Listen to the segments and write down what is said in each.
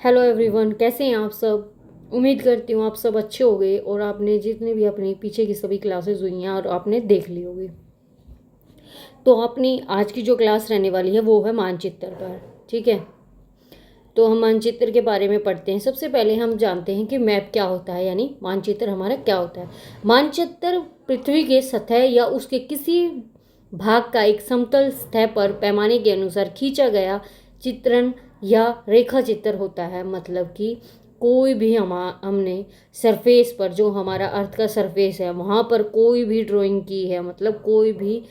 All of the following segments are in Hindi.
हेलो एवरीवन, कैसे हैं आप सब। उम्मीद करती हूँ आप सब अच्छे हो गए और आपने जितने भी अपने पीछे की सभी क्लासेस हुई हैं और आपने देख ली होगी। तो अपनी आज की जो क्लास रहने वाली है वो है मानचित्र पर। ठीक है, तो हम मानचित्र के बारे में पढ़ते हैं। सबसे पहले हम जानते हैं कि मैप क्या होता है, यानी मानचित्र हमारा क्या होता है। मानचित्र पृथ्वी के सतह या उसके किसी भाग का एक समतल सतह पर पैमाने के अनुसार खींचा गया चित्रण या रेखा चित्र होता है। मतलब कि कोई भी हमने सरफेस पर, जो हमारा अर्थ का सरफेस है, वहाँ पर कोई भी ड्राइंग की है, मतलब कोई भी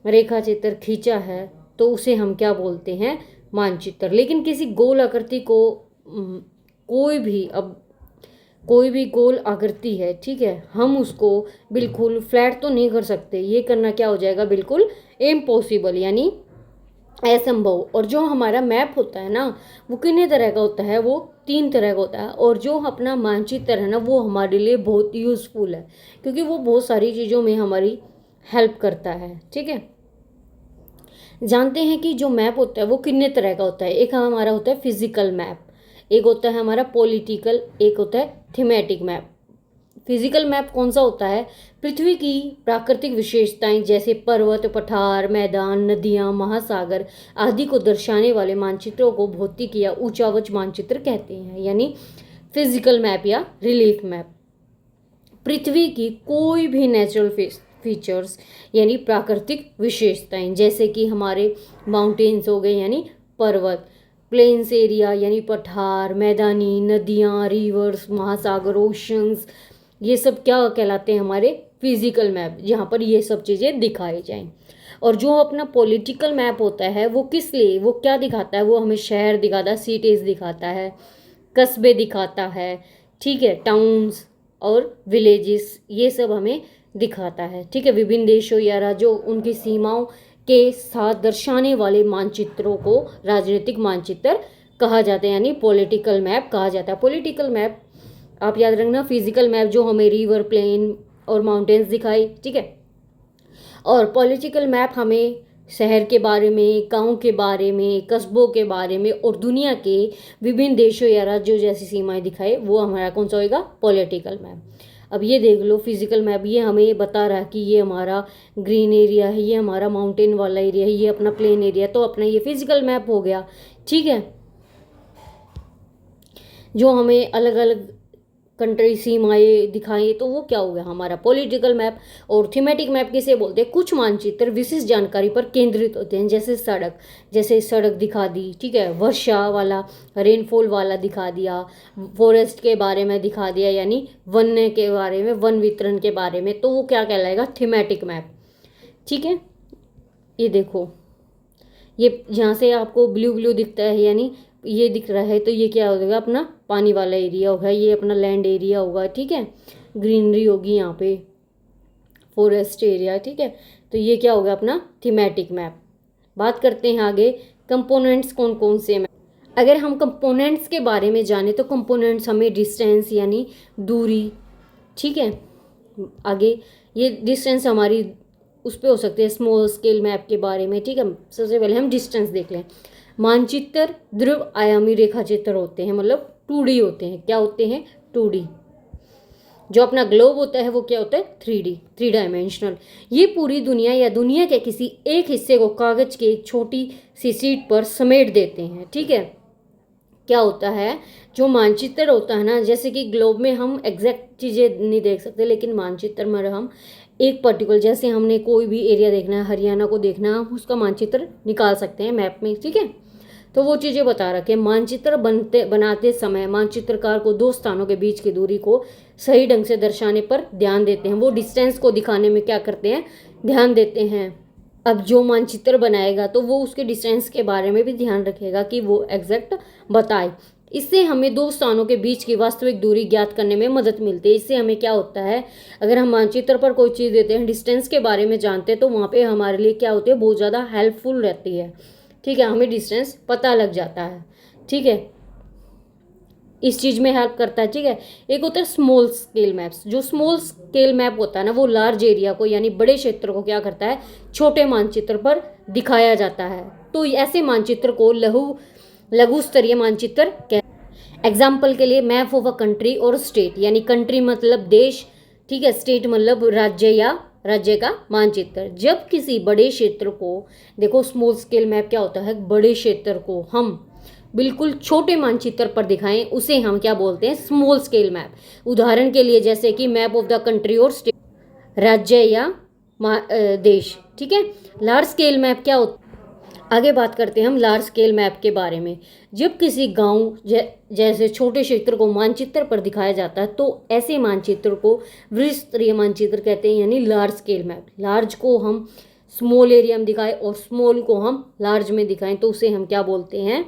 रेखा चित्र खींचा है, तो उसे हम क्या बोलते हैं, मानचित्र। लेकिन किसी गोल आकृति को कोई भी अब कोई भी गोल आकृति है, ठीक है, हम उसको बिल्कुल फ्लैट तो नहीं कर सकते। ये करना क्या हो जाएगा, बिल्कुल इम्पॉसिबल, यानी असंभव। और जो हमारा मैप होता है ना, वो कितने तरह का होता है, वो 3 तरह का होता है। और जो अपना मानचित्र है ना, वो हमारे लिए बहुत यूज़फुल है, क्योंकि वो बहुत सारी चीज़ों में हमारी हेल्प करता है। ठीक है, जानते हैं कि जो मैप होता है वो कितने तरह का होता है। एक हमारा होता है फिजिकल मैप, एक होता है हमारा पॉलिटिकल, एक होता है थीमेटिक मैप। फिजिकल मैप कौन सा होता है, पृथ्वी की प्राकृतिक विशेषताएं जैसे पर्वत, पठार, मैदान, नदियां, महासागर आदि को दर्शाने वाले मानचित्रों को भौतिक या ऊंचावच मानचित्र कहते हैं, यानी फिजिकल मैप या रिलीफ मैप। पृथ्वी की कोई भी नेचुरल फीचर्स यानी प्राकृतिक विशेषताएं, जैसे कि हमारे माउंटेन्स हो गए यानी पर्वत, प्लेन्स एरिया यानी पठार, मैदानी, नदियाँ, रिवर्स, महासागर, ओशंस, ये सब क्या कहलाते हैं, हमारे फिजिकल मैप, जहाँ पर ये सब चीज़ें दिखाई जाएं। और जो अपना पॉलिटिकल मैप होता है वो किस लिए, वो क्या दिखाता है, वो हमें शहर दिखाता है, सिटीज़ दिखाता है, कस्बे दिखाता है, ठीक है, टाउन्स और विलेजेस, ये सब हमें दिखाता है। ठीक है, विभिन्न देशों या राज्यों उनकी सीमाओं के साथ दर्शाने वाले मानचित्रों को राजनीतिक मानचित्र कहा जाता है, यानी पॉलिटिकल मैप कहा जाता है। पॉलिटिकल मैप आप याद रखना, फिजिकल मैप जो हमें रिवर, प्लेन और माउंटेन्स दिखाई, ठीक है, और पॉलिटिकल मैप हमें शहर के बारे में, गांव के बारे में, कस्बों के बारे में और दुनिया के विभिन्न देशों या राज्यों जैसी सीमाएं दिखाए, वो हमारा कौन सा होएगा, पॉलिटिकल मैप। अब ये देख लो, फिजिकल मैप ये हमें बता रहा है कि ये हमारा ग्रीन एरिया है, ये हमारा माउंटेन वाला एरिया है, ये अपना प्लेन एरिया, तो अपना ये फिजिकल मैप हो गया। ठीक है, जो हमें अलग अलग कंट्री सीमाएं दिखाई, तो वो क्या हो गया, हमारा पॉलिटिकल मैप। और थीमेटिक मैप किसे बोलते हैं, कुछ मानचित्र विशिष्ट जानकारी पर केंद्रित होते हैं, जैसे सड़क दिखा दी, ठीक है, वर्षा वाला, रेनफॉल वाला दिखा दिया, फॉरेस्ट के बारे में दिखा दिया, यानी वन के बारे में, वन वितरण के बारे में, तो वो क्या कहलाएगा, थीमेटिक मैप। ठीक है, ये देखो, ये यहाँ से आपको ब्लू ब्लू दिखता है, यानी ये दिख रहा है, तो ये क्या होगा, अपना पानी वाला एरिया होगा, ये अपना लैंड एरिया होगा, ठीक है, ग्रीनरी होगी यहाँ पे, फॉरेस्ट एरिया, ठीक है, तो ये क्या होगा, अपना थीमेटिक मैप। बात करते हैं आगे, कंपोनेंट्स कौन कौन से हैं। अगर हम कंपोनेंट्स के बारे में जाने तो कंपोनेंट्स हमें डिस्टेंस यानी दूरी, ठीक है, आगे ये डिस्टेंस हमारी उस पर हो सकती है, स्मॉल स्केल मैप के बारे में। ठीक है, सबसे पहले हम डिस्टेंस देख लें। मानचित्र ध्रुव आयामी रेखा चित्र होते हैं, मतलब 2D होते हैं। क्या होते हैं, 2D। जो अपना ग्लोब होता है वो क्या होता है, 3D, 3 डायमेंशनल। ये पूरी दुनिया या दुनिया के किसी एक हिस्से को कागज के एक छोटी सी शीट पर समेट देते हैं। ठीक है, क्या होता है, जो मानचित्र होता है ना, जैसे कि ग्लोब में हम एग्जैक्ट चीज़ें नहीं देख सकते, लेकिन मानचित्र में हम एक पर्टिकुलर, जैसे हमने कोई भी एरिया देखना है, हरियाणा को देखना है, हम उसका मानचित्र निकाल सकते हैं मैप में। ठीक है, तो वो चीज़ें बता रखे। मानचित्र बनाते समय मानचित्रकार को 2 स्थानों के बीच की दूरी को सही ढंग से दर्शाने पर ध्यान देते हैं। वो डिस्टेंस को दिखाने में क्या करते हैं, ध्यान देते हैं। अब जो मानचित्र बनाएगा तो वो उसके डिस्टेंस के बारे में भी ध्यान रखेगा कि वो एग्जैक्ट बताए। इससे हमें 2 स्थानों के बीच की वास्तविक दूरी ज्ञात करने में मदद मिलती है। इससे हमें क्या होता है, अगर हम मानचित्र पर कोई चीज़ देते हैं, डिस्टेंस के बारे में जानते हैं, तो वहाँ पे हमारे लिए क्या होती है, बहुत ज़्यादा हेल्पफुल रहती है। ठीक है, हमें डिस्टेंस पता लग जाता है। ठीक है, इस चीज़ में हेल्प करता है। ठीक है, एक होता है स्मॉल स्केल मैप्स। जो स्मॉल स्केल मैप होता है ना, वो लार्ज एरिया को यानी बड़े क्षेत्र को क्या करता है, छोटे मानचित्र पर दिखाया जाता है। तो ऐसे मानचित्र को लघु स्तरीय मानचित्र एग्जाम्पल के लिए मैप ऑफ अ कंट्री और स्टेट, यानी कंट्री मतलब देश, ठीक है, स्टेट मतलब राज्य या राज्य का मानचित्र। जब किसी बड़े क्षेत्र को, देखो स्मॉल स्केल मैप क्या होता है, बड़े क्षेत्र को हम बिल्कुल छोटे मानचित्र पर दिखाएं उसे हम क्या बोलते हैं, स्मॉल स्केल मैप। उदाहरण के लिए जैसे कि मैप ऑफ द कंट्री और स्टेट, राज्य या देश, ठीक है। लार्ज स्केल मैप क्या होता है, आगे बात करते हैं हम लार्ज स्केल मैप के बारे में। जब किसी गांव जैसे छोटे क्षेत्र को मानचित्र पर दिखाया जाता है तो ऐसे मानचित्र को विस्तृत मानचित्र कहते हैं, यानी लार्ज स्केल मैप। लार्ज को हम स्मॉल एरिया में दिखाएं और स्मॉल को हम लार्ज में दिखाएं तो उसे हम क्या बोलते हैं,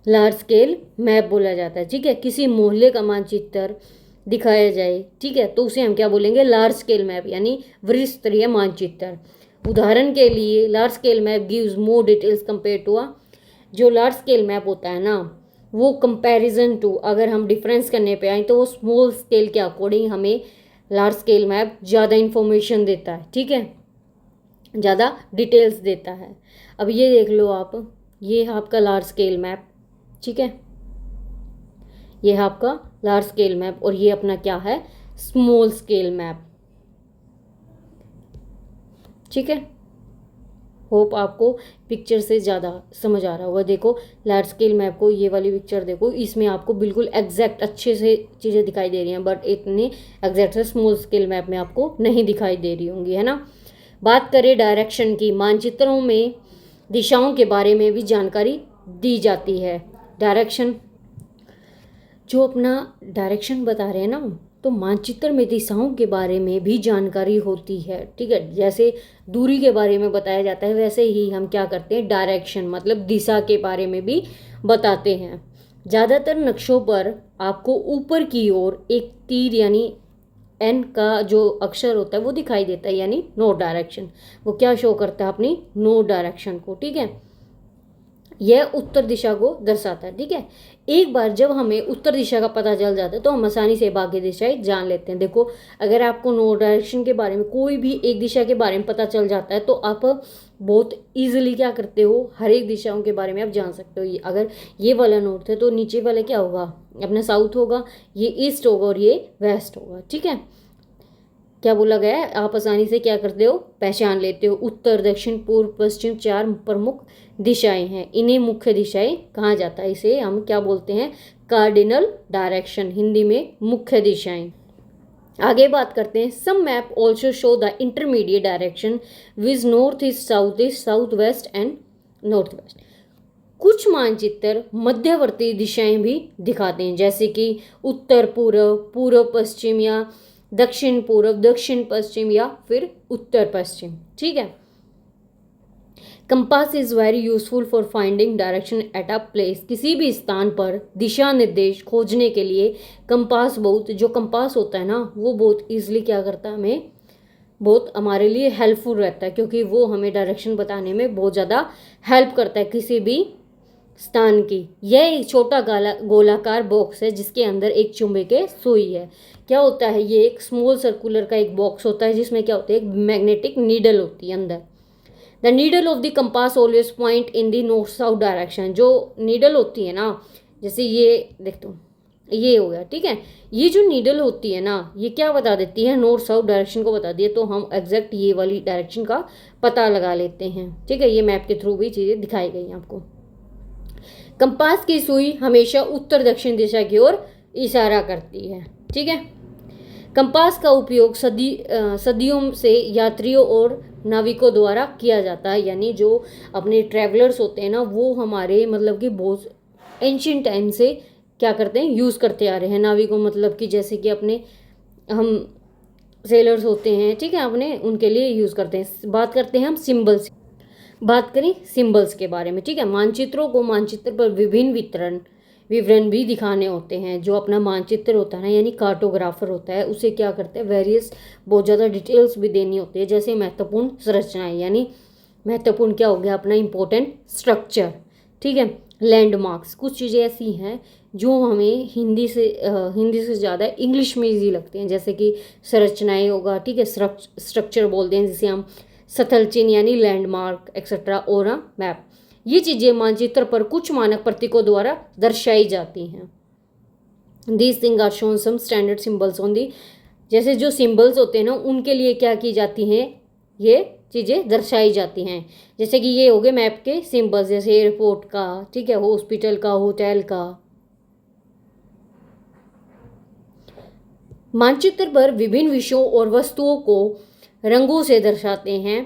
लार्ज स्केल मैप बोला जाता है, ठीक है। किसी मोहल्ले का मानचित्र दिखाया जाए, ठीक है, तो उसे हम क्या बोलेंगे, लार्ज स्केल मैप, यानी विस्तृत मानचित्र। उदाहरण के लिए large scale map gives more details compare to जो लार्ज स्केल मैप होता है ना, वो कंपैरिजन टू, अगर हम डिफरेंस करने पे आए तो वो स्मॉल स्केल के अकॉर्डिंग हमें लार्ज स्केल मैप ज़्यादा इन्फॉर्मेशन देता है, ठीक है, ज़्यादा डिटेल्स देता है। अब ये देख लो आप, ये है आपका लार्ज स्केल मैप, ठीक है, ये है आपका लार्ज स्केल मैप और ये अपना क्या है, स्मॉल स्केल मैप, ठीक है। होप आपको पिक्चर से ज़्यादा समझ आ रहा होगा। देखो लार्ज स्केल मैप को, ये वाली पिक्चर देखो, इसमें आपको बिल्कुल एग्जैक्ट अच्छे से चीज़ें दिखाई दे रही हैं, बट इतने एग्जैक्ट से स्मॉल स्केल मैप में आपको नहीं दिखाई दे रही होंगी, है ना। बात करें डायरेक्शन की, मानचित्रों में दिशाओं के बारे में भी जानकारी दी जाती है। डायरेक्शन, जो अपना डायरेक्शन बता रहे हैं ना, तो मानचित्र में दिशाओं के बारे में भी जानकारी होती है, ठीक है। जैसे दूरी के बारे में बताया जाता है वैसे ही हम क्या करते हैं, डायरेक्शन मतलब दिशा के बारे में भी बताते हैं। ज़्यादातर नक्शों पर आपको ऊपर की ओर एक तीर यानी एन का जो अक्षर होता है वो दिखाई देता है, यानी नॉर्थ डायरेक्शन। वो क्या शो करता है, अपनी नॉर्थ डायरेक्शन को, ठीक है। यह उत्तर दिशा को दर्शाता है, ठीक है। एक बार जब हमें उत्तर दिशा का पता चल जाता है तो हम आसानी से बाकी दिशाएं जान लेते हैं। देखो अगर आपको नॉर्थ डायरेक्शन के बारे में, कोई भी एक दिशा के बारे में पता चल जाता है तो आप बहुत इजीली क्या करते हो, हर एक दिशाओं के बारे में आप जान सकते हो। अगर ये वाला नॉर्थ है तो नीचे वाला क्या होगा, अपना साउथ होगा, ये ईस्ट होगा और ये वेस्ट होगा, ठीक है। क्या बोला गया है, आप आसानी से क्या करते हो, पहचान लेते हो। उत्तर दक्षिण पूर्व पश्चिम 4 प्रमुख दिशाएं हैं, इन्हें मुख्य दिशाएं कहा जाता है। इसे हम क्या बोलते हैं, कार्डिनल डायरेक्शन, हिंदी में मुख्य दिशाएं। आगे बात करते हैं, some map also show the intermediate direction viz north east, south west and north west. कुछ मानचित्र मध्यवर्ती दिशाएं भी दिखाते हैं, जैसे कि उत्तर पूर्व, पूर्व पश्चिम या दक्षिण पूर्व, दक्षिण पश्चिम या फिर उत्तर पश्चिम, ठीक है। Compass is very useful for finding direction at a place. किसी भी स्थान पर दिशा निर्देश खोजने के लिए कंपास जो कंपास होता है ना, वो बहुत ईजिली क्या करता है, हमें बहुत हमारे लिए हेल्पफुल रहता है, क्योंकि वो हमें डायरेक्शन बताने में बहुत ज़्यादा हेल्प करता है किसी भी स्थान की। यह एक छोटा गोलाकार बॉक्स है जिसके अंदर एक चुंबकीय सुई है। क्या होता है, ये एक स्मॉल सर्कुलर का एक बॉक्स होता है जिसमें क्या होता है, एक मैग्नेटिक नीडल होती है अंदर। The needle of the compass always point in the north south direction. जो नीडल होती है ना, जैसे ये देख दो, ये हो गया, ठीक है। ये जो नीडल होती है ना, ये क्या बता देती है, नॉर्थ साउथ डायरेक्शन को बता दिया, तो हम एग्जैक्ट ये वाली डायरेक्शन का पता लगा लेते हैं, ठीक है। ये मैप के थ्रू भी चीज़ें दिखाई गई हैं आपको। कंपास की सुई हमेशा उत्तर दक्षिण दिशा की ओर इशारा करती है, ठीक है। कंपास का उपयोग सदियों से यात्रियों और नाविकों द्वारा किया जाता है, यानी जो अपने ट्रैवलर्स होते हैं ना, वो हमारे मतलब कि बहुत एंशियंट टाइम से क्या करते हैं, यूज़ करते आ रहे हैं। नाविकों मतलब कि जैसे कि अपने हम सेलर्स होते हैं, ठीक है, अपने उनके लिए यूज़ करते हैं। बात करते हैं हम सिंबल्स, बात करें सिंबल्स के बारे में, ठीक है। मानचित्रों को मानचित्र पर विभिन्न विवरण भी दिखाने होते हैं। जो अपना मानचित्र होता है ना, यानी कार्टोग्राफर होता है, उसे क्या करते हैं, वेरियस बहुत ज़्यादा डिटेल्स भी देनी होती है, जैसे महत्वपूर्ण संरचनाएं, यानी महत्वपूर्ण क्या हो गया, अपना इंपॉर्टेंट स्ट्रक्चर, ठीक है। लैंडमार्क्स, कुछ चीज़ें ऐसी हैं जो हमें हिंदी से ज़्यादा इंग्लिश में ईजी लगती हैं, जैसे कि संरचनाएं होगा, ठीक है, स्ट्रक्चर बोलते हैं जिसे हम, स्थल चिन्ह यानी लैंडमार्क एक्सेट्रा, और मैप। ये चीज़ें मानचित्र पर कुछ मानक प्रतीकों द्वारा दर्शाई जाती हैं। These thing are shown some standard symbols on the, जैसे जो सिम्बल्स होते हैं ना उनके लिए क्या की जाती हैं, ये चीज़ें दर्शाई जाती हैं। जैसे कि ये हो गए मैप के सिम्बल्स, जैसे एयरपोर्ट का, ठीक है, हॉस्पिटल का, होटल का। मानचित्र पर विभिन्न विषयों और वस्तुओं को रंगों से दर्शाते हैं।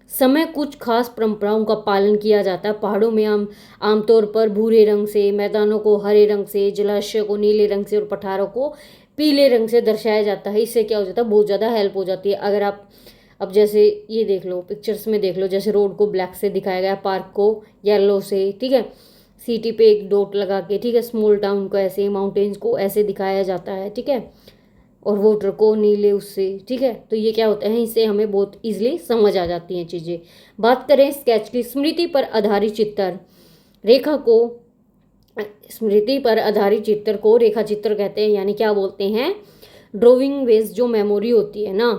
समय कुछ खास परंपराओं का पालन किया जाता है। पहाड़ों में आमतौर पर भूरे रंग से, मैदानों को हरे रंग से, जलाशय को नीले रंग से और पठारों को पीले रंग से दर्शाया जाता है। इससे क्या हो जाता है, बहुत ज़्यादा हेल्प हो जाती है। अगर आप अब जैसे ये देख लो, पिक्चर्स में देख लो, जैसे रोड को ब्लैक से दिखाया गया, पार्क को येलो से, ठीक है, सिटी पे एक डॉट लगा के, ठीक है, स्मॉल टाउन को ऐसे, माउंटेन्स को ऐसे दिखाया जाता है, ठीक है, और वाटर को नीले उससे, ठीक है। तो ये क्या होता है, इससे हमें बहुत इजीली समझ आ जाती हैं चीज़ें। बात करें स्केच की, स्मृति पर आधारित चित्र, रेखा को स्मृति पर आधारित चित्र को रेखा चित्र कहते हैं, यानी क्या बोलते हैं, ड्राइंग बेस्ड जो मेमोरी होती है ना,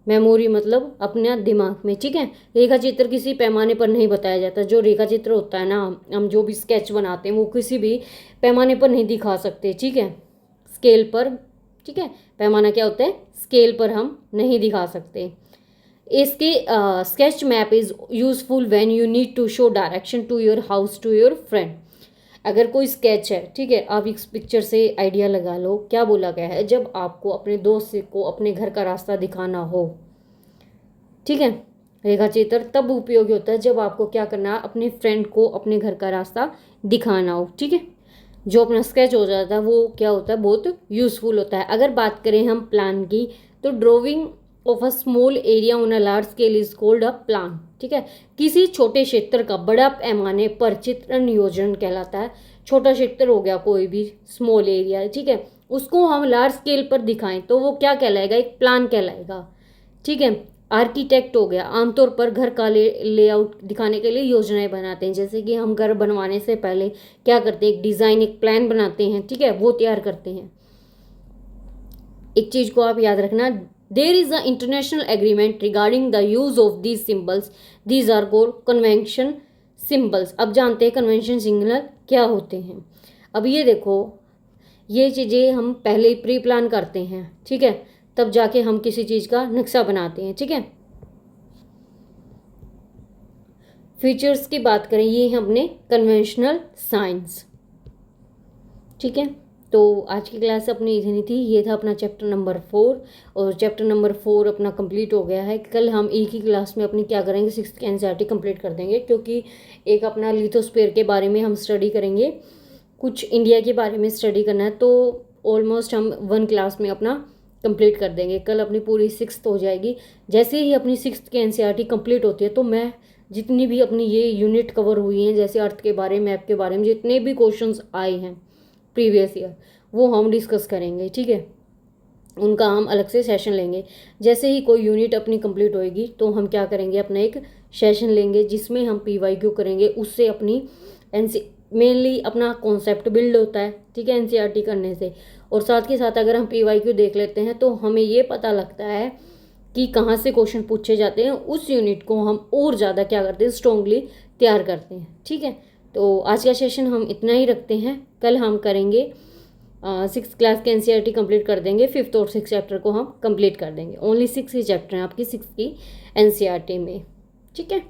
मेमोरी मतलब अपने दिमाग में, ठीक है। रेखा चित्र किसी पैमाने पर नहीं बताया जाता। जो रेखा चित्र होता है ना, हम जो भी स्केच बनाते हैं वो किसी भी पैमाने पर नहीं दिखा सकते, ठीक है, स्केल पर, ठीक है। पैमाना क्या होता है, स्केल पर हम नहीं दिखा सकते। इसके sketch map is useful when you need to show direction to your house to your friend. अगर कोई स्केच है, ठीक है, आप इस पिक्चर से आइडिया लगा लो क्या बोला गया है, जब आपको अपने दोस्त को अपने घर का रास्ता दिखाना हो, ठीक है, रेखा चित्र तब उपयोगी होता है जब आपको क्या करना है, अपने फ्रेंड को अपने घर का रास्ता दिखाना हो, ठीक है। जो अपना स्केच हो जाता है वो क्या होता है, बहुत यूजफुल होता है। अगर बात करें हम प्लान की, तो drying of a small area on a large scale is called a plan, ठीक है। किसी छोटे क्षेत्र का बड़ा पैमाने पर चित्र नियोजन कहलाता है। छोटा क्षेत्र हो गया कोई भी स्मॉल एरिया, ठीक है, उसको हम लार्ज स्केल पर दिखाएं तो वो क्या कहलाएगा, एक प्लान कहलाएगा, ठीक है। आर्किटेक्ट हो गया, आमतौर पर घर का लेआउट दिखाने के लिए योजनाएं बनाते हैं। जैसे कि हम घर बनवाने से पहले क्या करते हैं, एक डिज़ाइन, एक प्लान बनाते हैं, ठीक है, वो तैयार करते हैं। एक चीज़ को आप याद रखना, there is a international agreement regarding the use of these symbols, these are called convention symbols. अब जानते हैं कन्वेंशन सिग्नल क्या होते हैं। अब ये देखो, ये चीज़ें हम पहले ही प्री प्लान करते हैं, ठीक है, तब जाके हम किसी चीज़ का नक्शा बनाते हैं, ठीक है। फीचर्स की बात करें, ये है अपने कन्वेंशनल साइंस, ठीक है। तो आज की क्लास अपनी इतनी थी। ये था अपना चैप्टर नंबर 4, और चैप्टर नंबर 4 अपना कंप्लीट हो गया है। कल हम एक ही क्लास में अपनी क्या करेंगे, 6th की एनसीईआरटी कंप्लीट कर देंगे, क्योंकि एक अपना लिथोस्फीयर के बारे में हम स्टडी करेंगे, कुछ इंडिया के बारे में स्टडी करना है, तो ऑलमोस्ट हम 1 क्लास में अपना कंप्लीट कर देंगे। कल अपनी पूरी 6th हो जाएगी। जैसे ही अपनी 6th की एनसीईआरटी कंप्लीट होती है तो मैं जितनी भी अपनी ये यूनिट कवर हुई हैं, जैसे अर्थ के बारे में, मैप के बारे में, जितने भी क्वेश्चंस आए हैं प्रीवियस ईयर, वो हम डिस्कस करेंगे, ठीक है। उनका हम अलग से सेशन लेंगे। जैसे ही कोई यूनिट अपनी कंप्लीट होएगी तो हम क्या करेंगे, अपना एक सेशन लेंगे जिसमें हम PYQ करेंगे। उससे अपनी मेनली अपना कॉन्सेप्ट बिल्ड होता है, ठीक है, एनसीईआरटी करने से। और साथ के साथ अगर हम PYQ देख लेते हैं तो हमें ये पता लगता है कि कहाँ से क्वेश्चन पूछे जाते हैं। उस यूनिट को हम और ज़्यादा क्या करते हैं, स्ट्रॉन्गली तैयार करते हैं, ठीक है। तो आज का सेशन हम इतना ही रखते हैं। कल हम करेंगे 6th क्लास के एनसीईआरटी कंप्लीट कर देंगे। 5th और 6th चैप्टर को हम कंप्लीट कर देंगे। ओनली 6 ही चैप्टर हैं आपकी 6th की एनसीईआरटी में, ठीक है।